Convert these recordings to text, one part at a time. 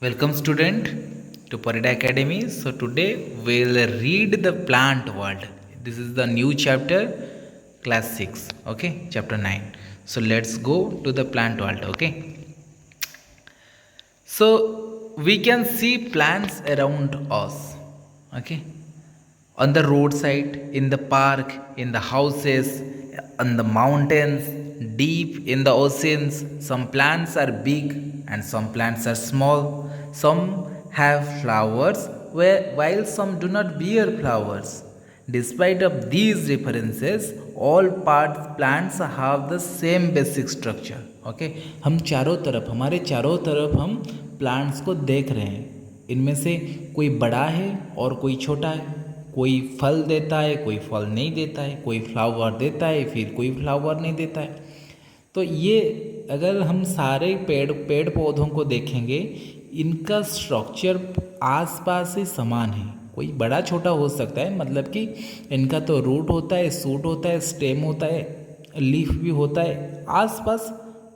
Welcome student to Parida Academy. So today we'll read the plant world. This is the new chapter class 6, okay, chapter 9. So let's go to the plant world, okay. So we can see plants around us, okay, on the roadside, in the park, in the houses, on the mountains, deep in the oceans. Some plants are big and some plants are small. Some have flowers while some do not bear flowers. Despite of these differences, all parts plants have the same basic structure. Okay, हम चारों तरफ हमारे चारों तरफ हम plants को देख रहे हैं. इनमें से कोई बड़ा है और कोई छोटा है. कोई फल देता है, कोई फल नहीं देता है, कोई फ्लावर देता है, फिर कोई फ्लावर नहीं देता है. तो ये अगर हम सारे पेड़ पौधों को देखेंगे, इनका स्ट्रक्चर आसपास ही समान है. कोई बड़ा छोटा हो सकता है, मतलब कि इनका तो रूट होता है, सूट होता है, स्टेम होता है, लीफ भी होता है. आसपास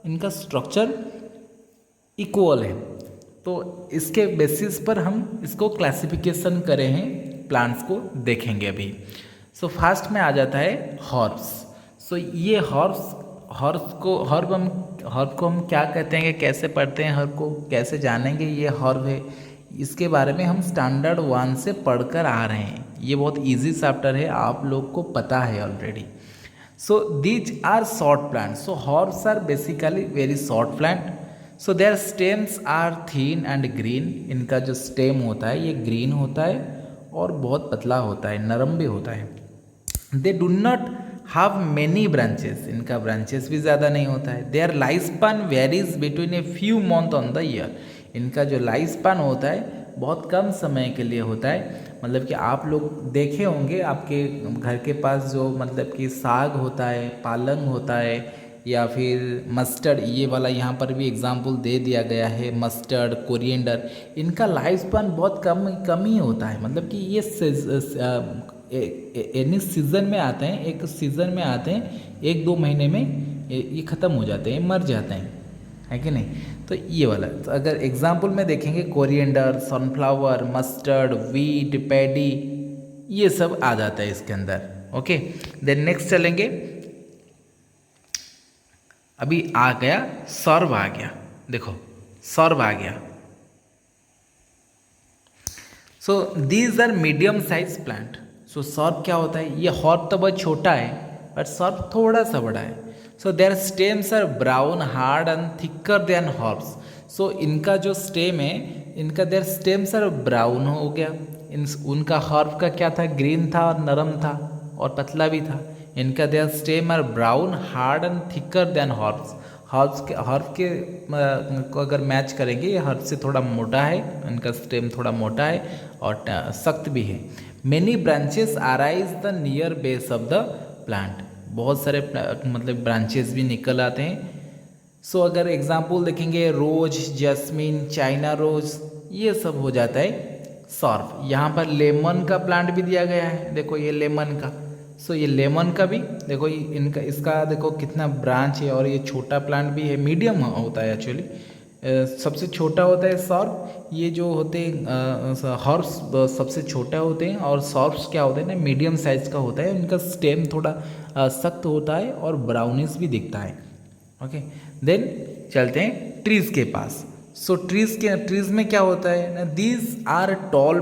इनका स्ट्रक्चर इक्वल है. तो इसके बेसिस पर हम इसको क्लासिफिकेशन करे हैं, प्लांट्स को देखेंगे अभी. सो फर्स्ट में आ जाता है हर्ब्स. सो ये हर्ब को हम क्या कहते हैं, कैसे पढ़ते हैं, हर्ब को कैसे जानेंगे ये हर्ब है, इसके बारे में हम स्टैंडर्ड 1 से पढ़कर आ रहे हैं. ये बहुत इजी चैप्टर है, आप लोग को पता है already. So these are short plant. So herbs are basically very short plant. So their stems are thin and green. इनका जो स्टेम होता है ये ग्रीन होता है और बहुत पतला होता है, नरम भी होता है. They do not have many branches. इनका ब्रांचेस भी ज़्यादा नहीं होता है. Their life span varies between a few month on the year. इनका जो लाइफ स्पैन होता है बहुत कम समय के लिए होता है. मतलब कि आप लोग देखे होंगे, आपके घर के पास जो मतलब कि साग होता है, पालंग होता है, या फिर मस्टर्ड, ये वाला यहाँ पर भी एग्जाम्पल दे दिया गया है, मस्टर्ड, कोरिएंडर. इनका लाइफ स्पैन बहुत कम ही होता है. मतलब कि ये एनी सीज़न में आते हैं, एक सीज़न में आते हैं, 1-2 महीने में ये ख़त्म हो जाते हैं, मर जाते हैं, है कि नहीं. तो ये वाला, तो अगर एग्जाम्पल में देखेंगे, coriander, sunflower, mustard, wheat, paddy, ये सब आ जाता है इसके अंदर. ओके, देन नेक्स्ट चलेंगे. अभी आ गया सर्व, आ गया, देखो सर्व आ गया. So these are medium size plant. So सर्व क्या होता है, ये हर्ब तो बहुत छोटा है बट सर्व थोड़ा सा बड़ा है. So their stems are brown, hard and thicker than herbs. So इनका जो स्टेम है, इनका देयर स्टेम्स आर ब्राउन हो गया. उनका हर्ब का क्या था, ग्रीन था और नरम था और पतला भी था. इनका their stem are brown, hard and thicker than herbs. Herb के को अगर मैच करेंगे, ये हर्ब से थोड़ा मोटा है, इनका स्टेम थोड़ा मोटा है और सख्त भी है. Many branches arise the near base of the plant. बहुत सारे मतलब ब्रांचेस भी निकल आते हैं. सो अगर एग्जाम्पल देखेंगे, रोज, जैस्मिन, चाइना रोज, ये सब हो जाता है सर्व. यहाँ पर लेमन का प्लांट भी दिया गया है, देखो ये लेमन का. सो ये लेमन का भी देखो, इसका देखो कितना ब्रांच है, और ये छोटा प्लांट भी है, मीडियम होता है एक्चुअली. सबसे छोटा होता है सर्व. ये जो होते हैं हर्ब्स सबसे छोटा होते हैं, और सर्व्स क्या होते हैं ना, मीडियम साइज का होता है. उनका स्टेम थोड़ा सख्त होता है और ब्राउनिश भी दिखता है. ओके, देन चलते हैं ट्रीज के पास. सो ट्रीज में क्या होता है ना, these are tall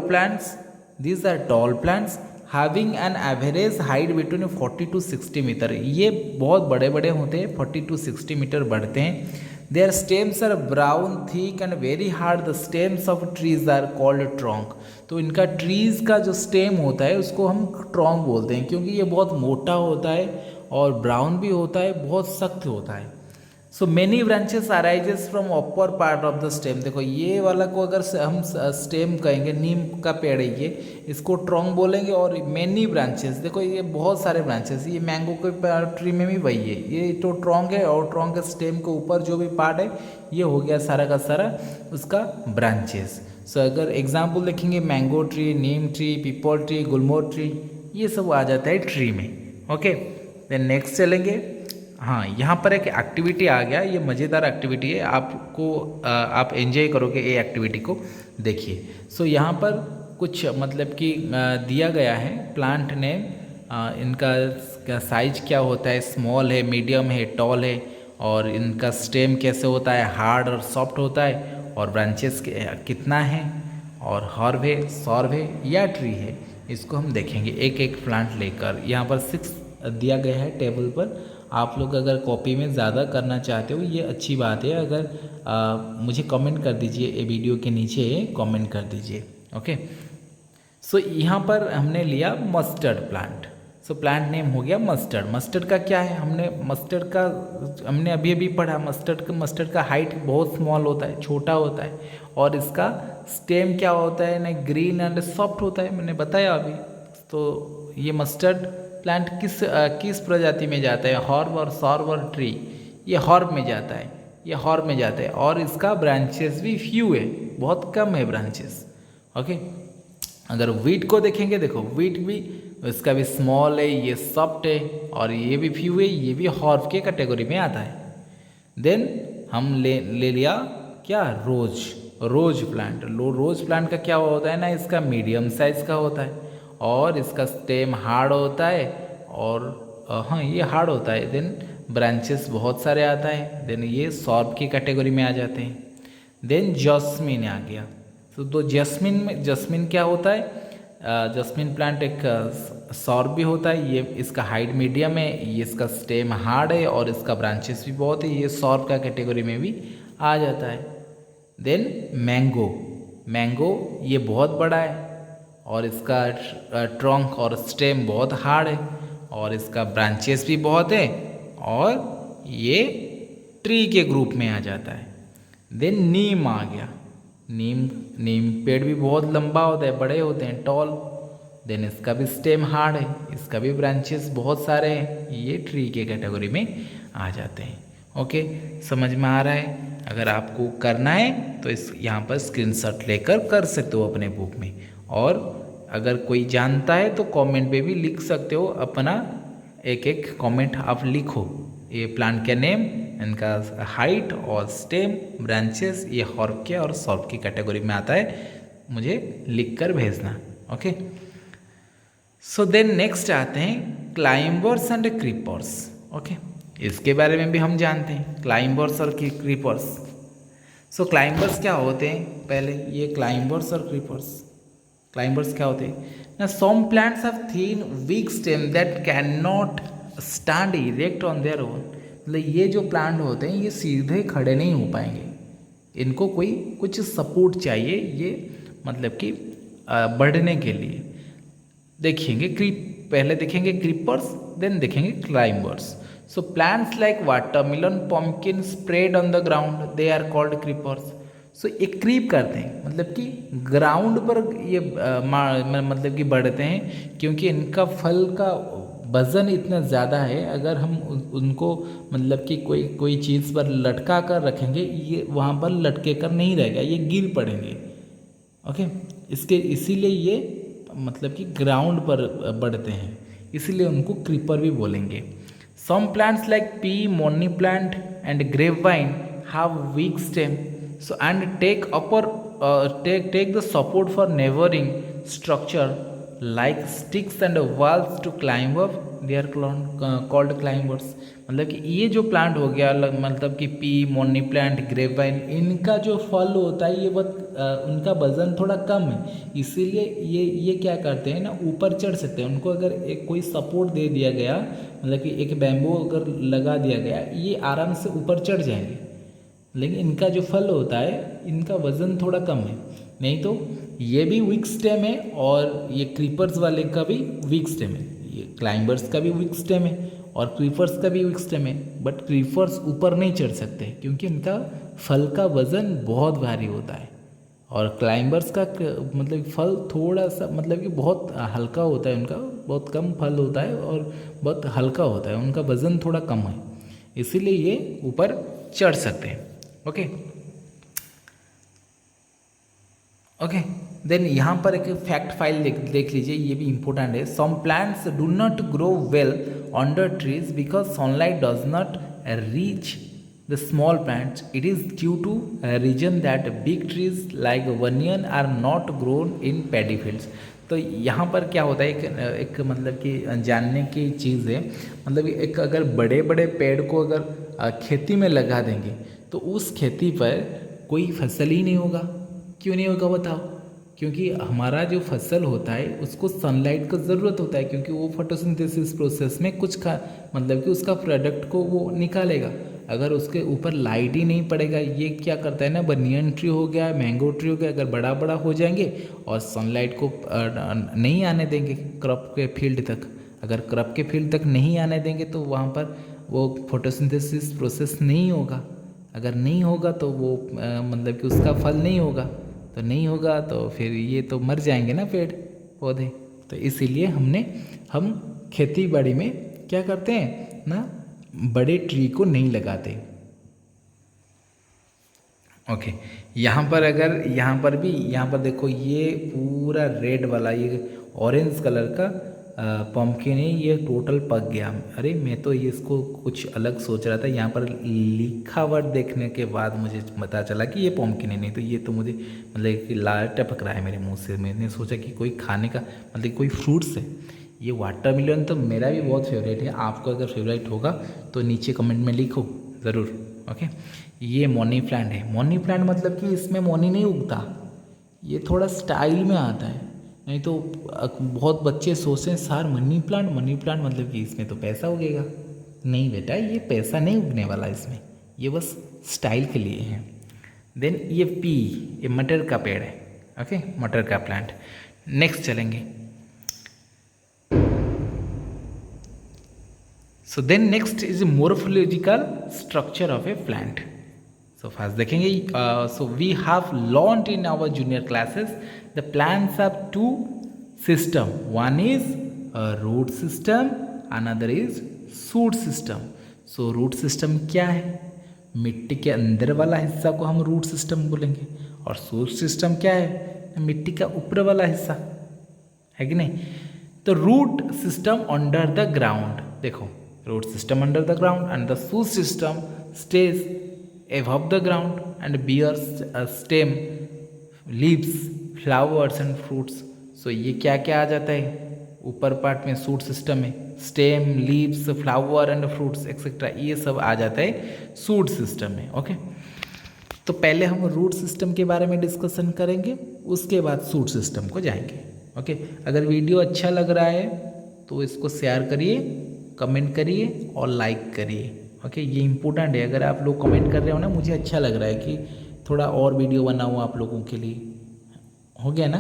plants having an average height between 40 to 60 metre. ये बहुत बड़े बड़े होते हैं, 40 to 60 मीटर बढ़ते हैं. Their stems are brown, thick and very hard. The stems of trees are called trunk. तो इनका ट्रीज का जो स्टेम होता है उसको हम ट्रंक बोलते हैं, क्योंकि ये बहुत मोटा होता है और ब्राउन भी होता है, बहुत सख्त होता है. So many branches arises from upper part of the stem. देखो ये वाला को अगर हम स्टेम कहेंगे, नीम का पेड़ है ये, इसको ट्रंक बोलेंगे. और मेनी ब्रांचेस, देखो ये बहुत सारे ब्रांचेस, ये मैंगो के ट्री में भी वही है, ये तो ट्रंक है, और ट्रंक के स्टेम के ऊपर जो भी पार्ट है ये हो गया सारा का सारा उसका ब्रांचेस. सो अगर एग्जाम्पल देखेंगे, मैंगो ट्री, नीम ट्री, पीपल ट्री, गुलमोहर ट्री, ये सब आ जाता है ट्री में. ओके, देन नेक्स्ट चलेंगे. हाँ, यहाँ पर एक एक्टिविटी आ गया, ये मज़ेदार एक्टिविटी है, आपको आप एंजॉय करोगे ये एक्टिविटी को, देखिए। सो यहाँ पर कुछ मतलब कि दिया गया है प्लांट ने, इनका साइज क्या होता है, स्मॉल है, मीडियम है, टॉल है, और इनका स्टेम कैसे होता है, हार्ड और सॉफ्ट होता है, और ब्रांचेस कितना है, और हर्ब है, सॉर्ब है या ट्री है, इसको हम देखेंगे एक एक प्लांट लेकर। यहाँ पर 6 दिया गया है टेबल पर। आप लोग अगर कॉपी में ज़्यादा करना चाहते हो ये अच्छी बात है, अगर मुझे कमेंट कर दीजिए, ये वीडियो के नीचे कमेंट कर दीजिए। ओके, सो यहाँ पर हमने लिया मस्टर्ड प्लांट। सो प्लांट नेम हो गया मस्टर्ड। मस्टर्ड का क्या है, हमने अभी अभी पढ़ा, मस्टर्ड का हाइट बहुत स्मॉल होता है, छोटा होता है, और इसका स्टेम क्या होता है ना, ग्रीन एंड सॉफ्ट होता है, मैंने बताया अभी। तो ये मस्टर्ड प्लांट किस प्रजाति में जाता है, हॉर्ब और सॉर्ब और ट्री, ये हॉर्ब में जाता है, ये हॉर्ब में जाता है, और इसका ब्रांचेस भी फ्यू है, बहुत कम है ब्रांचेस। ओके, अगर वीट को देखेंगे, देखो वीट भी, इसका भी स्मॉल है, ये सॉफ्ट है, और ये भी फ्यू है, ये भी हॉर्ब के कैटेगरी में आता है। देन हम ले लिया क्या, रोज प्लांट। रोज प्लांट का क्या होता है ना, इसका मीडियम साइज का होता है, और इसका स्टेम हार्ड होता है, और हाँ ये हार्ड होता है। देन ब्रांचेस बहुत सारे आता है, देन ये सॉर्ब की कैटेगरी में आ जाते हैं। देन जस्मिन आ गया। तो जस्मिन क्या होता है, जस्मिन प्लांट एक सॉर्ब भी होता है, ये इसका हाइट मीडियम है, ये इसका स्टेम हार्ड है, और इसका ब्रांचेस भी बहुत है, ये सॉर्ब का कैटेगरी में भी आ जाता है। देन मैंगो ये बहुत बड़ा है, और इसका ट्रंक और स्टेम बहुत हार्ड है, और इसका ब्रांचेस भी बहुत है, और ये ट्री के ग्रुप में आ जाता है। देन नीम आ गया। नीम पेड़ भी बहुत लंबा होता है, बड़े होते हैं, टॉल। देन इसका भी स्टेम हार्ड है, इसका भी ब्रांचेस बहुत सारे हैं, ये ट्री के कैटेगरी में आ जाते हैं। ओके, समझ में आ रहा है? अगर आपको करना है तो इस यहाँ पर स्क्रीनशॉट लेकर कर सकते हो अपने बुक में, और अगर कोई जानता है तो कमेंट पे भी लिख सकते हो, अपना एक एक कमेंट आप लिखो, ये प्लांट का नेम, इनका हाइट और स्टेम, ब्रांचेस, ये हॉर्ब के और सॉर्ब की कैटेगरी में आता है, मुझे लिख कर भेजना। ओके, सो देन नेक्स्ट आते हैं क्लाइंबर्स एंड क्रीपर्स। ओके, इसके बारे में भी हम जानते हैं, क्लाइंबर्स और क्रीपर्स। सो क्लाइंबर्स क्या होते हैं, पहले ये क्लाइंबर्स और क्लाइंबर्स क्या होते हैं ना, some plants have thin weak stem that can not stand erect on their own. मतलब ये जो प्लांट होते हैं ये सीधे खड़े नहीं हो पाएंगे, इनको कुछ सपोर्ट चाहिए, ये मतलब कि बढ़ने के लिए। पहले देखेंगे क्रीपर्स, देन देखेंगे climbers. So plants like watermelon, pumpkin spread on the ground, they are called creepers. So ये क्रीप करते हैं, मतलब कि ग्राउंड पर ये मतलब कि बढ़ते हैं, क्योंकि इनका फल का वज़न इतना ज़्यादा है, अगर हम उनको मतलब कि कोई चीज़ पर लटका कर रखेंगे, ये वहाँ पर लटके कर नहीं रहेगा, ये गिर पड़ेंगे। ओके, इसीलिए ये मतलब कि ग्राउंड पर बढ़ते हैं, इसीलिए उनको क्रीपर भी बोलेंगे। Some plants like pea, money plant and grapevine have weak stem, so and take the support for neighboring structure like sticks and walls to climb up, they are called climbers। मतलब कि ये जो plant हो गया, मतलब कि P, money plant, grapevine, इनका जो फल होता है ये उनका वजन थोड़ा कम है, इसीलिए ये क्या करते हैं ना, ऊपर चढ़ सकते हैं। उनको अगर कोई सपोर्ट दे दिया गया, मतलब कि एक बैम्बू अगर लगा दिया गया, ये आराम से ऊपर चढ़ जाएंगे, लेकिन इनका जो फल होता है इनका वज़न थोड़ा कम है। नहीं तो ये भी वीक स्टेम है, और ये क्रीपर्स वाले का भी वीक स्टेम है, ये क्लाइंबर्स का भी वीक स्टेम है, और क्रीपर्स का भी वीक स्टेम है। बट क्रीपर्स ऊपर नहीं चढ़ सकते, क्योंकि इनका फल का वज़न बहुत भारी होता है, और क्लाइंबर्स का मतलब फल थोड़ा सा मतलब कि बहुत हल्का होता है, उनका बहुत कम फल होता है और बहुत हल्का होता है, उनका वज़न थोड़ा कम है, इसीलिए ये ऊपर चढ़ सकते हैं। ओके, देन यहाँ पर एक फैक्ट फाइल देख लीजिए, ये भी इम्पोर्टेंट है। Some plants do not grow well under trees because sunlight does not reach the small plants. It is due to a reason that big trees like banyan are not grown in paddy fields. तो यहाँ पर क्या होता है, एक मतलब कि जानने की चीज़ है, मतलब एक अगर बड़े बड़े पेड़ को अगर खेती में लगा देंगे तो उस खेती पर कोई फसल ही नहीं होगा। क्यों नहीं होगा बताओ? क्योंकि हमारा जो फसल होता है उसको सनलाइट का ज़रूरत होता है, क्योंकि वो फोटोसिंथेसिस प्रोसेस में कुछ का मतलब कि उसका प्रोडक्ट को वो निकालेगा। अगर उसके ऊपर लाइट ही नहीं पड़ेगा, ये क्या करता है ना, बनियन ट्री हो गया, मैंगो ट्री हो गया, अगर बड़ा बड़ा हो जाएंगे और सनलाइट को नहीं आने देंगे क्रॉप के फील्ड तक, अगर क्रॉप के फील्ड तक नहीं आने देंगे तो वहाँ पर वो फोटोसिंथेसिस प्रोसेस नहीं होगा। अगर नहीं होगा तो वो मतलब कि उसका फल नहीं होगा, तो नहीं होगा तो फिर ये तो मर जाएंगे ना पेड़ पौधे। तो इसीलिए हम खेती बाड़ी में क्या करते हैं ना, बड़े ट्री को नहीं लगाते। ओके, यहाँ पर अगर यहाँ पर देखो ये पूरा रेड वाला, ये ऑरेंज कलर का पम्पकिन है, ये टोटल पक गया। अरे मैं तो ये इसको कुछ अलग सोच रहा था, यहाँ पर लिखावट देखने के बाद मुझे पता चला कि ये पम्पकिन है, नहीं तो ये तो मुझे मतलब कि लाल टपक रहा है मेरे मुंह से। मैंने सोचा कि कोई खाने का मतलब कोई फ्रूट्स है। ये वाटरमेलन तो मेरा भी बहुत फेवरेट है, आपको अगर फेवरेट होगा तो नीचे कमेंट में लिखो ज़रूर। ओके, ये मनी प्लांट है। मनी प्लांट मतलब कि इसमें मनी नहीं उगता, ये थोड़ा स्टाइल में आता है। नहीं तो बहुत बच्चे सोचते हैं सर मनी प्लांट मतलब कि इसमें तो पैसा उगेगा। नहीं बेटा, ये पैसा नहीं उगने वाला इसमें, ये बस स्टाइल के लिए है। देन ये पी, ये मटर का पेड़ है। ओके, मटर का प्लांट। नेक्स्ट चलेंगे। So then next is morphological structure of a plant. So first देखेंगे, so we have learned in our junior classes the plants have two system. One is a root system, another is shoot system. So root system क्या है? मिट्टी के अंदर वाला हिस्सा को हम रूट सिस्टम बोलेंगे, और shoot system क्या है? मिट्टी का ऊपर वाला हिस्सा है कि नहीं। तो root system under the ground, देखो root system under the ground and the shoot system stays above the ground and bears a stem, leaves, flowers and fruits. So ये क्या क्या आ जाता है ऊपर पार्ट में shoot system में? stem, leaves, flower and fruits etc. ये सब आ जाता है shoot system में। ओके, तो पहले हम रूट सिस्टम के बारे में डिस्कशन करेंगे, उसके बाद शूट सिस्टम को जाएंगे। ओके, अगर वीडियो अच्छा लग रहा है तो इसको शेयर करिए, कमेंट करिए और लाइक करिए। ओके, ये इम्पोर्टेंट है। अगर आप लोग कमेंट कर रहे हो ना, मुझे अच्छा लग रहा है कि थोड़ा और वीडियो बनाऊँ आप लोगों के लिए, हो गया ना।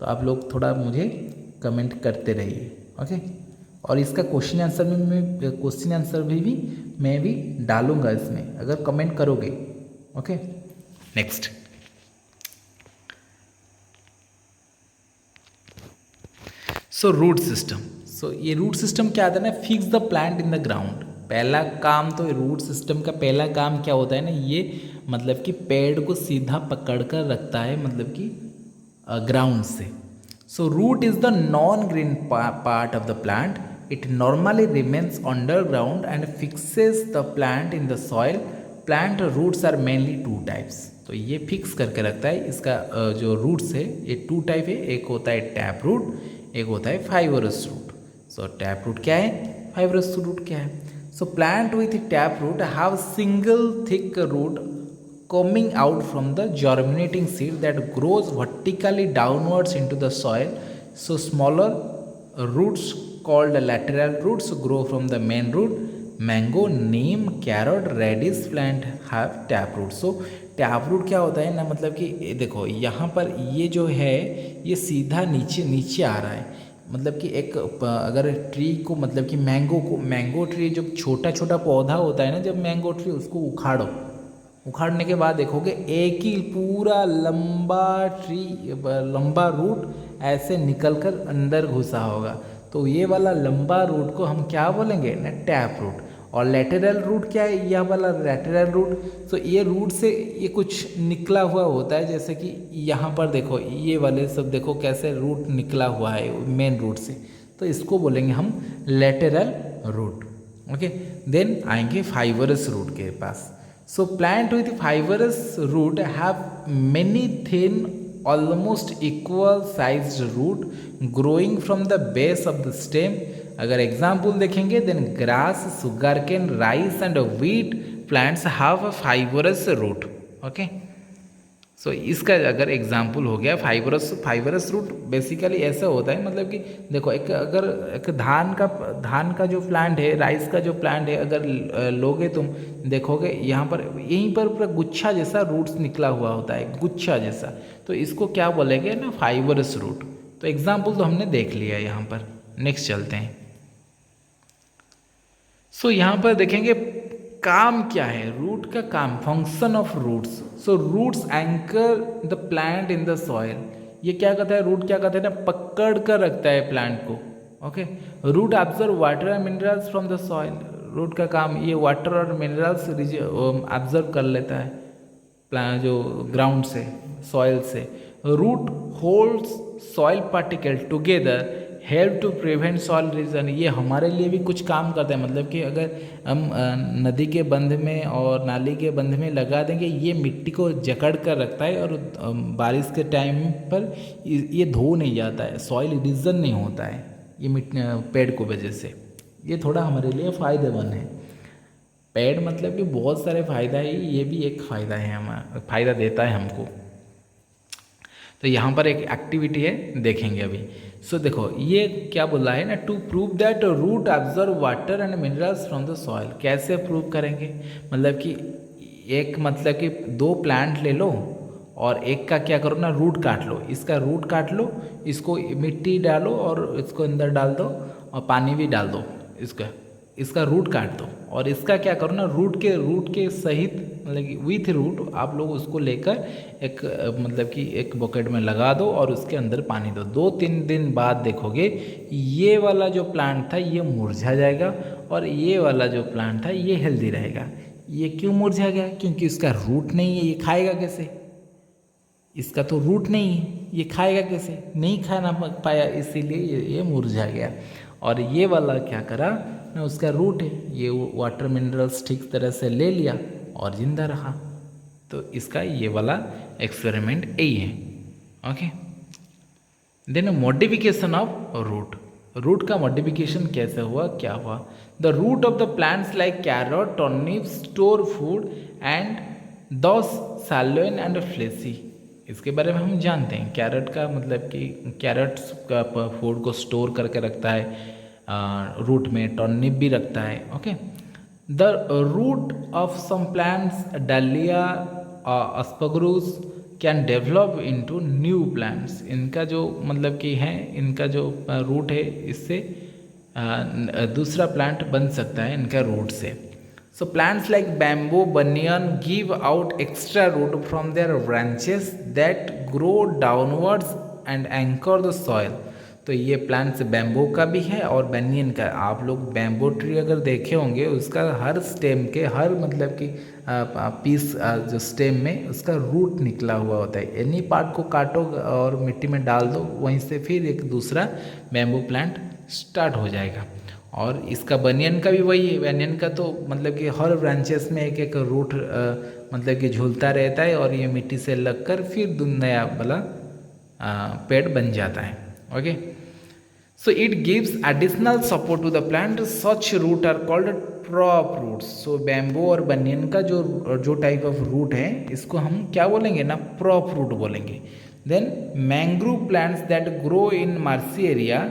तो आप लोग थोड़ा मुझे कमेंट करते रहिए। ओके, और इसका क्वेश्चन आंसर भी मैं भी डालूँगा इसमें, अगर कमेंट करोगे। Okay, next. So root system. So ये रूट सिस्टम क्या आता है ना, fix the plant in the ground. पहला काम तो रूट सिस्टम का पहला काम क्या होता है ना, ये मतलब कि पेड़ को सीधा पकड़ कर रखता है, मतलब कि ग्राउंड से। So root is the non green part of the plant. It normally remains under ground and fixes the plant in the soil. Plant roots are mainly two types. तो ये फिक्स करके रखता है। इसका जो रूट्स है ये टू टाइप है, एक होता है टैप रूट, एक होता है fibrous root. So tap root क्या है, फाइबरस रूट क्या है? So plant with tap root have single thick root coming out from the germinating seed that grows vertically downwards into the soil. So smaller roots called lateral roots grow from the main root. Mango, neem, carrot, radish plant have tap root. So tap root क्या होता है ना, मतलब कि देखो यहाँ पर ये जो है ये सीधा नीचे आ रहा है। मतलब कि एक अगर ट्री को, मतलब कि मैंगो ट्री जब छोटा पौधा होता है ना, जब मैंगो ट्री उसको उखाड़ने के बाद देखोगे एक ही पूरा लंबा रूट ऐसे निकलकर अंदर घुसा होगा। तो ये वाला लंबा रूट को हम क्या बोलेंगे ना, टैप रूट। और लेटरल रूट क्या है, यह वाला लेटरल रूट। तो ये रूट से ये कुछ निकला हुआ होता है, जैसे कि यहाँ पर देखो ये वाले सब देखो कैसे रूट निकला हुआ है मेन रूट से। तो तो इसको बोलेंगे हम लेटरल रूट। ओके, देन आएंगे फाइबरस रूट के पास। So plant with fibrous root have many thin almost equal sized root growing from the base of the stem. अगर एग्जाम्पल देखेंगे, then grass, sugarcane, rice and wheat plants have a fibrous root. Okay, so इसका अगर example हो गया fibrous root basically ऐसा होता है, मतलब कि देखो अगर एक धान का जो प्लांट है, राइस का जो प्लांट है, अगर लोगे तुम देखोगे यहाँ पर यहीं पर पूरा गुच्छा जैसा रूट्स निकला हुआ होता है, गुच्छा जैसा, तो इसको क्या बोलेंगे ना, फाइबरस रूट। तो एग्जाम्पल तो हमने देख लिया यहाँ पर। नेक्स्ट चलते हैं। सो यहाँ पर देखेंगे काम क्या है, रूट का काम, function of roots. So roots anchor the plant in the soil. ये क्या करता है, रूट क्या करता है ना, पकड़ कर रखता है प्लांट को। Okay, root observe water and minerals from the soil. Root का काम ये वाटर और मिनरल्स ऑब्जर्व कर लेता है प्लांट जो ग्राउंड से, सॉइल से। Root holds soil particle together, help to prevent soil erosion. ये हमारे लिए भी कुछ काम करता है, मतलब कि अगर हम नदी के बंध में और नाली के बंध में लगा देंगे, ये मिट्टी को जकड़ कर रखता है और बारिश के टाइम पर ये धो नहीं जाता है, सॉइल इरोजन नहीं होता है ये मिट्टी पेड़ को वजह से। ये थोड़ा हमारे लिए फ़ायदेमंद है। पेड़ मतलब कि बहुत सारे फ़ायदा है, ये भी एक फ़ायदा है, हमारा फ़ायदा देता है हमको। तो यहाँ पर एक एक्टिविटी है, देखेंगे अभी। सो देखो ये क्या बोला है ना, to prove that root observe water and minerals from the soil. कैसे प्रूव करेंगे, मतलब कि एक, मतलब कि दो प्लांट ले लो और एक का क्या करो ना, रूट काट लो, इसका रूट काट लो, इसको मिट्टी डालो और इसको अंदर डाल दो और पानी भी डाल दो, इसका रूट काट दो, और इसका क्या करो ना, रूट के सहित, मतलब कि विथ रूट आप लोग उसको लेकर एक, मतलब कि एक बकेट में लगा दो और उसके अंदर पानी दो। 2-3 दिन बाद देखोगे ये वाला जो प्लांट था ये मुरझा जाएगा और ये वाला जो प्लांट था ये हेल्दी रहेगा। ये क्यों मुरझा गया, क्योंकि इसका रूट नहीं है, ये खाएगा कैसे, इसका तो रूट नहीं है, ये खाएगा कैसे, नहीं खाना पाया, इसीलिए ये मुरझा गया। और ये वाला क्या करा ना, उसका रूट है, ये वाटर मिनरल्स ठीक तरह से ले लिया और जिंदा रहा। तो इसका ये वाला एक्सपेरिमेंट यही है। Okay, then modification of root. Root का मॉडिफिकेशन कैसे हुआ, क्या हुआ। The root of the plants like carrot, turnip store food and thus swollen and fleshy. इसके बारे में हम जानते हैं। कैरेट का मतलब कि कैरेट का फूड को स्टोर करके रखता है रूट में, टर्निप भी रखता है। Okay, the root of some plants dahlia asparagus can develop into new plants. इनका जो मतलब कि है, इनका जो रूट है, इससे दूसरा प्लांट बन सकता है इनका रूट से। So plants like bamboo, banyan give out extra root from their branches that grow downwards and anchor the soil. तो ये प्लांट्स बैम्बो का भी है और बनियन का। आप लोग बैम्बो ट्री अगर देखे होंगे, उसका हर स्टेम के हर मतलब कि पीस जो स्टेम में उसका रूट निकला हुआ होता है। एनी पार्ट को काटो और मिट्टी में डाल दो, वहीं से फिर एक दूसरा बैम्बो प्लांट स्टार्ट हो जाएगा। और इसका बनियन का भी वही है। बनियन का तो मतलब कि हर ब्रांचेस में एक एक रूट मतलब कि झूलता रहता है और ये मिट्टी से लगकर फिर नया वाला पेड़ बन जाता है। Okay, so it gives additional support to the plant. Such root are called prop roots. So bamboo और बनियन का जो टाइप ऑफ रूट है, इसको हम क्या बोलेंगे ना, प्रॉप रूट बोलेंगे। Then mangrove plants that grow in marshy area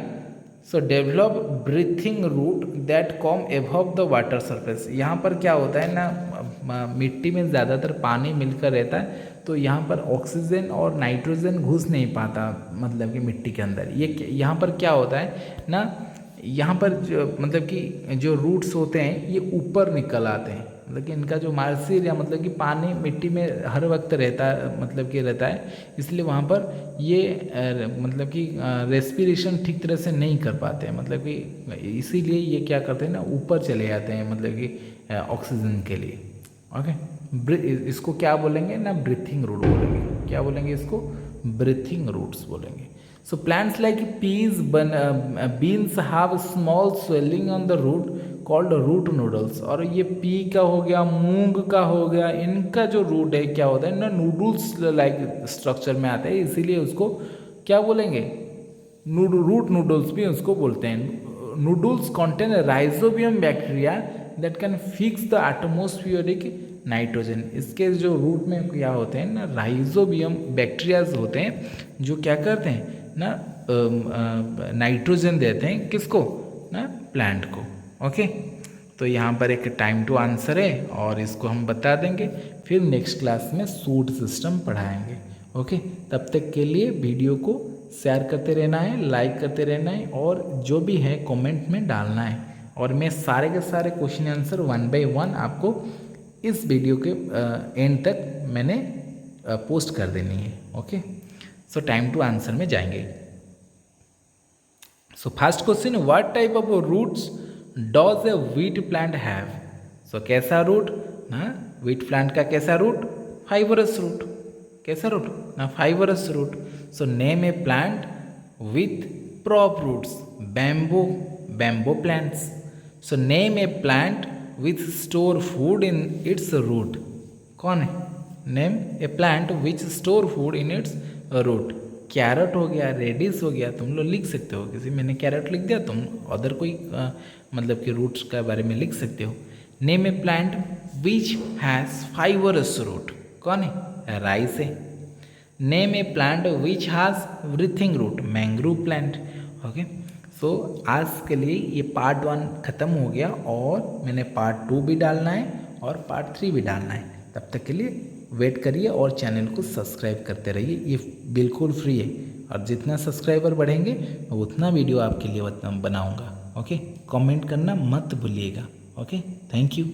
so develop breathing root that come above the water surface. यहाँ पर क्या होता है ना, मिट्टी में ज़्यादातर पानी मिलकर रहता है, तो यहाँ पर ऑक्सीजन और नाइट्रोजन घुस नहीं पाता, मतलब कि मिट्टी के अंदर। ये यहाँ पर क्या होता है ना, यहाँ पर जो मतलब कि जो रूट्स होते हैं ये ऊपर निकल आते हैं, मतलब कि इनका जो मार्सी या मतलब कि पानी मिट्टी में हर वक्त रहता है, मतलब कि रहता है, इसलिए वहाँ पर ये मतलब कि रेस्पिरेशन ठीक तरह से नहीं कर पाते हैं, मतलब कि इसीलिए ये क्या करते हैं ना, ऊपर चले जाते हैं, मतलब कि ऑक्सीजन के लिए। ओके, इसको क्या बोलेंगे ना, ब्रीथिंग रूट बोलेंगे। क्या बोलेंगे इसको, ब्रीथिंग रूट्स बोलेंगे। So plants like peas, beans have small swelling on the root called root noodles. और ये पी का हो गया, मूंग का हो गया, इनका जो रूट है क्या होता है ना, नूडल्स लाइक स्ट्रक्चर में आता है, इसीलिए उसको क्या बोलेंगे, रूट नूडल्स भी उसको बोलते हैं. Noodles contain rhizobium bacteria that can fix the atmospheric nitrogen. इसके जो रूट में क्या होते हैं ना, राइजोबियम बैक्टीरियाज होते हैं जो क्या करते हैं ना, नाइट्रोजन देते हैं किसको ना, प्लांट को. ओके, तो यहाँ पर एक टाइम टू आंसर है और इसको हम बता देंगे, फिर नेक्स्ट क्लास में सूट सिस्टम पढ़ाएंगे. ओके, तब तक के लिए वीडियो को शेयर करते रहना है, लाइक करते रहना है और जो भी है कमेंट में डालना है. और मैं सारे के सारे क्वेश्चन आंसर 1 by 1 आपको इस वीडियो के एंड तक मैंने पोस्ट कर देनी है. Okay, so time to answer में जाएंगे. So first question, what type of roots does a wheat plant have. So कैसा रूट ना, व्हीट प्लांट का कैसा रूट, फाइबरस रूट. कैसा रूट ना, fibrous root. So name a plant with prop roots, bamboo plants. So name a plant with store food in its root. कौन है, name a plant which store food in its root. Carat हो गया, reddish हो गया, तुम लोग लिख सकते हो. किसी मैंने कैरेट लिख दिया, तुम अदर कोई मतलब कि रूट्स के बारे में लिख सकते हो. Name a plant which has fibrous root. कौन है, राइस है. Name a plant which has breathing root, mangrove plant. Okay, so आज के लिए ये पार्ट 1 ख़त्म हो गया और मैंने पार्ट 2 भी डालना है और पार्ट 3 भी डालना है. तब तक के लिए वेट करिए और चैनल को सब्सक्राइब करते रहिए. ये बिल्कुल फ्री है और जितना सब्सक्राइबर बढ़ेंगे उतना वीडियो आपके लिए बनाऊंगा. ओके, कमेंट करना मत भूलिएगा. Okay, thank you.